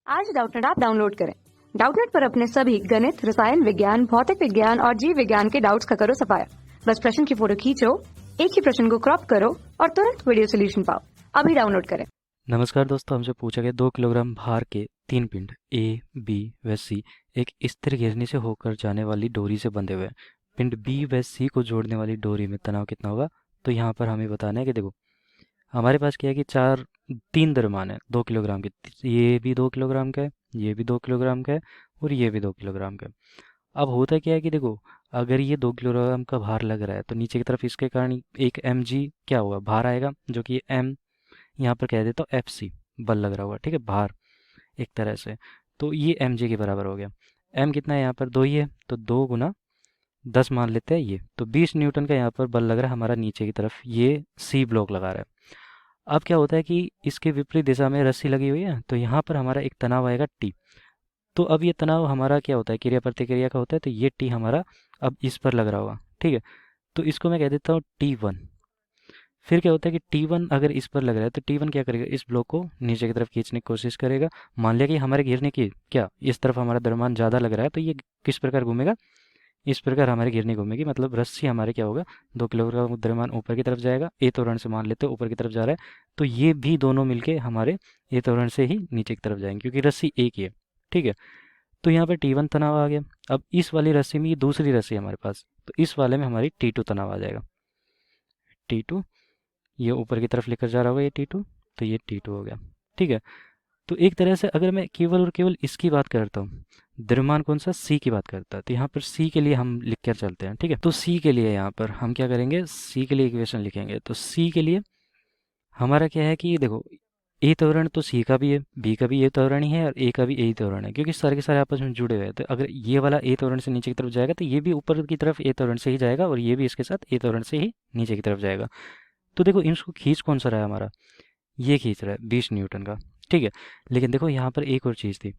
आज Doubtnut app download करें। Doubtnut पर अपने सभी गणित, रसायन विज्ञान, भौतिक विज्ञान और जीव विज्ञान के डाउट्स का करो सफाया। बस प्रश्न की फोटो खींचो, एक ही प्रश्न को क्रॉप करो और तुरंत वीडियो सोल्यूशन पाओ। अभी डाउनलोड करें। नमस्कार दोस्तों, हमसे पूछा गया 2 किलोग्राम भार के 3 पिंड ए, बी व सी एक स्थिर घेरनी से होकर जाने वाली डोरी से बंधे हुए हैं। पिंड बी व सी को जोड़ने वाली डोरी में तनाव कितना होगा। तो यहाँ पर हमें बताना है कि देखो, हमारे पास क्या है कि तीन द्रव्यमान है 2 किलोग्राम के। ये भी 2 किलोग्राम का है, ये भी 2 किलोग्राम का है और ये भी 2 किलोग्राम का है। अब होता क्या है कि देखो, अगर ये 2 किलोग्राम का भार लग रहा है तो नीचे की तरफ इसके कारण एक एम जी क्या होगा, भार आएगा, जो कि एम यहाँ पर कह देता हूँ एफ सी, बल लग रहा होगा, ठीक है, भार एक तरह से। तो ये एम जे के बराबर हो गया। एम कितना है यहाँ पर, 2 ही है, तो 2 × 10 मान लेते हैं ये, तो 20 न्यूटन का यहाँ पर बल लग रहा है हमारा नीचे की तरफ, ये सी ब्लॉक लगा रहा है। अब क्या होता है कि इसके विपरीत दिशा में रस्सी लगी हुई है, तो यहाँ पर हमारा एक तनाव आएगा टी। तो अब ये तनाव हमारा क्या होता है, क्रिया प्रतिक्रिया का होता है, तो ये टी हमारा अब इस पर लग रहा होगा, ठीक है। तो इसको मैं कह देता हूँ T1। फिर क्या होता है कि T1 अगर इस पर लग रहा है तो T1 क्या करेगा, इस ब्लॉक को नीचे की तरफ खींचने की कोशिश करेगा। मान लिया कि हमारे घिरने की क्या इस तरफ हमारा द्रव्यमान ज़्यादा लग रहा है, तो ये किस प्रकार घूमेगा, इस प्रकार हमारी घिरनी घूमेगी। मतलब रस्सी हमारे क्या होगा, 2 किलोग्राम द्रव्यमान ऊपर की तरफ जाएगा, ए त्वरण से मान लेते हैं ऊपर की तरफ जा रहा है, तो ये भी दोनों मिलके हमारे ए त्वरण से ही नीचे की तरफ जाएंगे, क्योंकि रस्सी एक ही है, ठीक है। तो यहाँ पर T1 तनाव आ गया। अब इस वाली रस्सी में ये दूसरी रस्सी है हमारे पास, तो इस वाले में हमारी T2 तनाव आ जाएगा। T2 ये ऊपर की तरफ लेकर जा रहा होगा, ये T2, तो ये T2 हो गया, ठीक है। तो एक तरह से अगर मैं केवल और केवल इसकी बात करता हूँ, द्रव्यमान कौन सा, सी की बात करता है, तो यहाँ पर सी के लिए हम लिख कर चलते हैं, ठीक है। तो सी के लिए यहाँ पर हम क्या करेंगे, सी के लिए इक्वेशन लिखेंगे। तो सी के लिए हमारा क्या है कि देखो, ए त्वरण तो सी का भी है, बी का भी ए त्वरण ही है और ए का भी ए त्वरण है, क्योंकि सारे के सारे आपस में जुड़े हुए हैं। तो अगर ये वाला ए त्वरण से नीचे की तरफ जाएगा तो ये भी ऊपर की तरफ ए त्वरण से ही जाएगा और ये भी इसके साथ ए त्वरण से ही नीचे की तरफ जाएगा। तो देखो, इसको खींच कौन सा रहा है हमारा, ये खींच रहा है 20 न्यूटन का, ठीक है। लेकिन देखो यहाँ पर एक और चीज़ थी,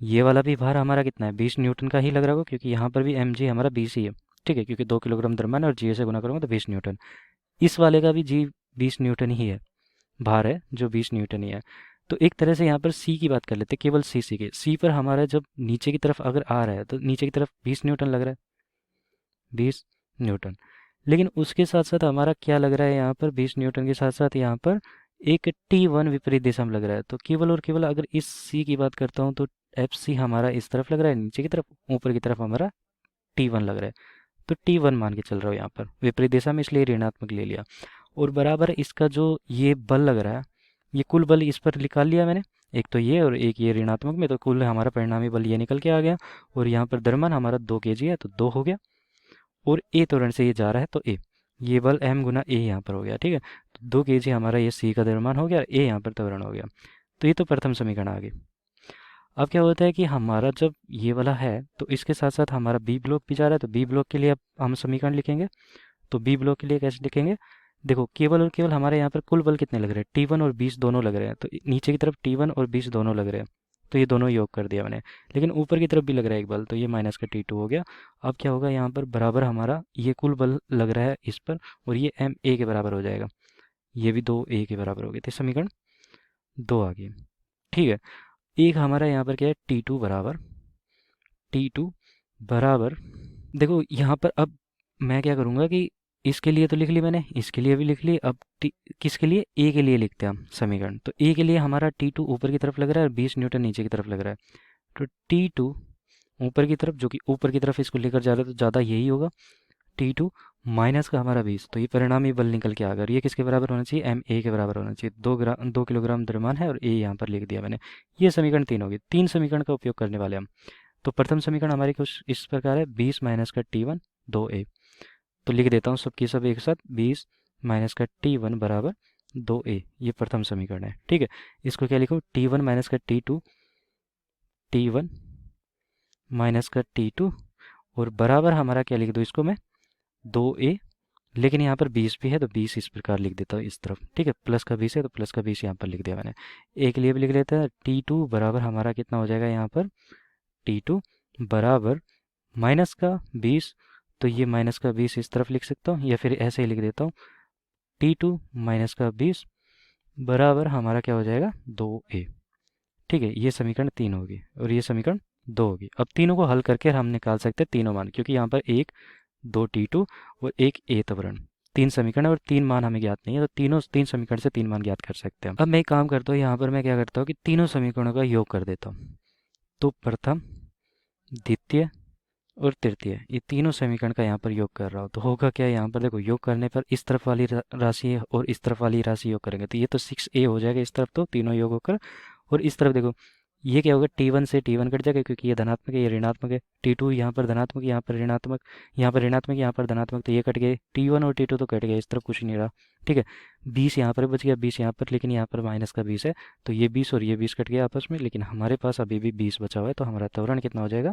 ये वाला भी भार हमारा कितना है, 20 न्यूटन का ही लग रहा होगा, क्योंकि यहाँ पर भी एम जी हमारा 20 ही है, ठीक है, क्योंकि 2 किलोग्राम द्रव्यमान है और जी से गुना करूँगा तो 20 न्यूटन। इस वाले का भी जी 20 न्यूटन ही है, भार है जो 20 न्यूटन ही है। तो एक तरह से यहाँ पर सी की बात कर लेते हैं, केवल सी के सी पर हमारा जब नीचे की तरफ अगर आ रहा है तो नीचे की तरफ 20 न्यूटन लग रहा है, 20 न्यूटन। लेकिन उसके साथ साथ हमारा क्या लग रहा है, यहाँ पर 20 न्यूटन के साथ साथ यहाँ पर एक T1 विपरीत दिशा में लग रहा है। तो केवल और केवल अगर इस सी की बात करता हूँ तो एफ सी हमारा इस तरफ लग रहा है नीचे की तरफ, ऊपर की तरफ हमारा T1 लग रहा है। तो T1 मान के चल रहा हूँ यहाँ पर विपरीत दिशा में, इसलिए ऋणात्मक ले लिया। और बराबर इसका जो ये बल लग रहा है, ये कुल बल इस पर निकाल लिया मैंने, एक तो ये और एक ये ऋणात्मक में, तो कुल हमारा परिणामी बल ये निकल के आ गया। और यहाँ पर द्रव्यमान हमारा 2 kg है, तो 2 हो गया। और ए त्वरण से ये जा रहा है तो ए, ये बल m गुना ए यहाँ पर हो गया, ठीक है। तो 2 kg हमारा ये सी का द्रव्यमान हो गया, ए यहाँ पर त्वरण हो गया। तो ये तो प्रथम समीकरण आ गई। अब क्या होता है कि हमारा जब ये वाला है तो इसके साथ साथ हमारा बी ब्लॉक भी जा रहा है, तो बी ब्लॉक के लिए अब हम समीकरण लिखेंगे। तो बी ब्लॉक के लिए कैसे लिखेंगे, देखो केवल और केवल हमारे यहाँ पर कुल बल कितने लग रहे हैं, T1 और 20 दोनों लग रहे हैं, तो नीचे की तरफ T1 और 20 दोनों लग रहे हैं, तो ये दोनों योग कर दिया मैंने। लेकिन ऊपर की तरफ भी लग रहा है एक बल, तो ये माइनस का T2 हो गया। अब क्या होगा, यहाँ पर बराबर हमारा ये कुल बल लग रहा है इस पर, और ये एम ए के बराबर हो जाएगा, ये भी 2 a के बराबर हो गए, तो समीकरण 2 आ गई, ठीक है। एक हमारा यहाँ पर क्या है, T2 बराबर देखो यहाँ पर अब मैं क्या करूँगा कि इसके लिए तो लिख ली मैंने, इसके लिए भी लिख ली। अब किसके लिए, ए के लिए लिखते हैं हम समीकरण। तो ए के लिए हमारा T2 ऊपर की तरफ लग रहा है और 20 न्यूटन नीचे की तरफ लग रहा है, तो T2 ऊपर की तरफ, जो कि ऊपर की तरफ इसको लेकर जा रहा है तो ज़्यादा यही होगा, T2 माइनस का हमारा 20, तो ये परिणामी बल निकल के आ गया। और ये किसके बराबर होना चाहिए, एम ए के बराबर होना चाहिए। 2 किलोग्राम द्रव्यमान है और ए यहाँ पर लिख दिया मैंने। ये समीकरण 3 होगी। 3 समीकरण का उपयोग करने वाले हम। तो प्रथम समीकरण हमारी कुछ इस प्रकार है, 20 माइनस का T1 2a। तो लिख देता हूँ सबकी सब एक साथ, 20 माइनस का T1 बराबर 2a, ये प्रथम समीकरण है, ठीक है। इसको क्या लिखूँ, T1 माइनस का T2, T1 माइनस का T2, और बराबर हमारा क्या लिख दूँ इसको मैं, 2a। लेकिन यहाँ पर 20 भी है तो 20 इस प्रकार लिख देता हूँ इस तरफ, ठीक है। प्लस का 20 है तो प्लस का 20 यहाँ पर लिख दिया मैंने। ए के लिए भी लिख लेते हैं, T2 बराबर हमारा कितना हो जाएगा यहाँ पर, T2 बराबर माइनस का 20, तो ये माइनस का 20 इस तरफ लिख सकता हूँ, या फिर ऐसे ही लिख देता हूँ, T2 माइनस का 20 बराबर हमारा क्या हो जाएगा, 2a, ठीक है, ये समीकरण 3 होगी और ये समीकरण 2 होगी। अब तीनों को हल करके हम निकाल सकते हैं तीनों मान, क्योंकि यहाँ पर 1 2 T2 और 1 A त्वरण, 3 समीकरण और 3 मान हमें ज्ञात नहीं है, तो तीन समीकरण से 3 मान ज्ञात कर सकते हैं। अब मैं एक काम करता हूँ, यहाँ पर मैं क्या करता हूँ कि तीनों समीकरणों का योग कर देता हूँ। तो प्रथम, द्वितीय और तृतीय, ये तीनों समीकरण का यहाँ पर योग कर रहा हूँ। तो होगा क्या, यहाँ पर देखो योग करने पर इस तरफ वाली राशि और इस तरफ वाली राशि योग करेंगे तो ये तो 6A हो जाएगा इस तरफ, तो तीनों योग होकर, और इस तरफ देखो ये क्या होगा, T1 से T1 कट जाएगा क्योंकि ये धनात्मक है, ये ऋणात्मक है। T2 यहाँ पर धनात्मक, यहाँ पर ऋणात्मक, यहाँ पर ऋणात्मक, यहाँ पर धनात्मक, तो ये कट गए। T1 और T2 तो कट गए, इस तरफ कुछ नहीं रहा। ठीक है, 20 यहाँ पर बच गया, 20 यहाँ पर, लेकिन यहाँ पर माइनस का 20 है, तो ये 20 और ये 20 कट गया आपस में, लेकिन हमारे पास अभी भी 20 बचा हुआ है। तो हमारा त्वरण कितना हो जाएगा,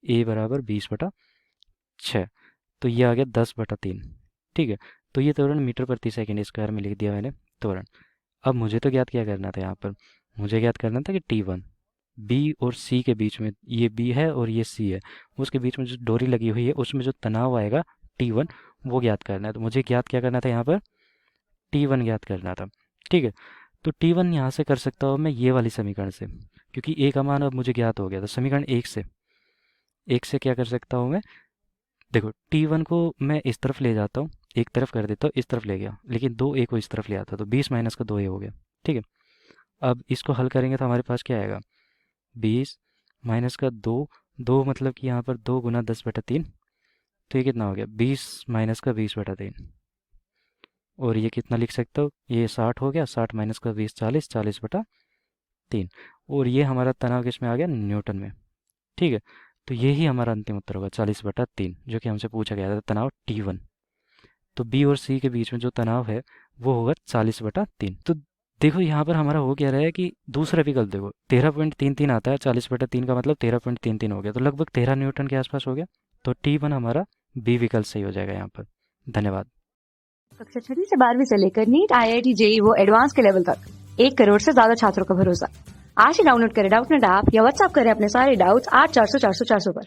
A बराबर 20/6, तो ये आ गया 10/3। ठीक है, तो ये त्वरण मीटर प्रति सेकंड स्क्वायर में लिख दिया मैंने त्वरण। अब मुझे तो ज्ञात क्या करना था, यहाँ पर मुझे ज्ञात करना था कि T1 B और C के बीच में, ये B है और ये C है, उसके बीच में जो डोरी लगी हुई है उसमें जो तनाव आएगा T1, वो ज्ञात करना है। तो मुझे ज्ञात क्या करना था, यहाँ पर T1 ज्ञात करना था। ठीक है, तो T1 यहाँ से कर सकता हूँ मैं ये वाली समीकरण से, क्योंकि A का मान अब मुझे ज्ञात हो गया। तो समीकरण 1 से क्या कर सकता हूँ मैं, देखो T1 को मैं इस तरफ ले जाता हूँ, एक तरफ कर देता हूँ, इस तरफ ले गया, लेकिन 2A को इस तरफ ले आता, तो 20 माइनस का 2A हो गया। ठीक है, अब इसको हल करेंगे तो हमारे पास क्या आएगा, 20 माइनस का 2 मतलब कि यहाँ पर 2 गुना 10/3, तो ये कितना हो गया, 20 माइनस का 20/3, और ये कितना लिख सकते हो, ये 60 हो गया, 60 माइनस का 20 40, 40/3, और ये हमारा तनाव किस में आ गया, न्यूटन में। ठीक है, तो यही हमारा अंतिम उत्तर होगा 40/3, जो कि हमसे पूछा गया था तनाव T1। तो B और C के बीच में जो तनाव है वो होगा 40/3। तो देखो यहाँ पर हमारा हो क्या रहा है कि दूसरा विकल्प देखो 13.33 आता है, 40/3 का मतलब 13.33 हो गया, तो लगभग 13 न्यूटन के आसपास हो गया। तो T1 हमारा B विकल्प सही हो जाएगा यहाँ पर। धन्यवाद। कक्षा 6 से 12वीं से लेकर नीट, IIT, JEE वो एडवांस के लेवल तक 1 करोड़ से ज्यादा छात्रों का भरोसा। आज ही डाउनलोड करें डाउटनेट ऐप या व्हाट्सएप करें अपने सारे डाउट्स 8400 400 400 पर।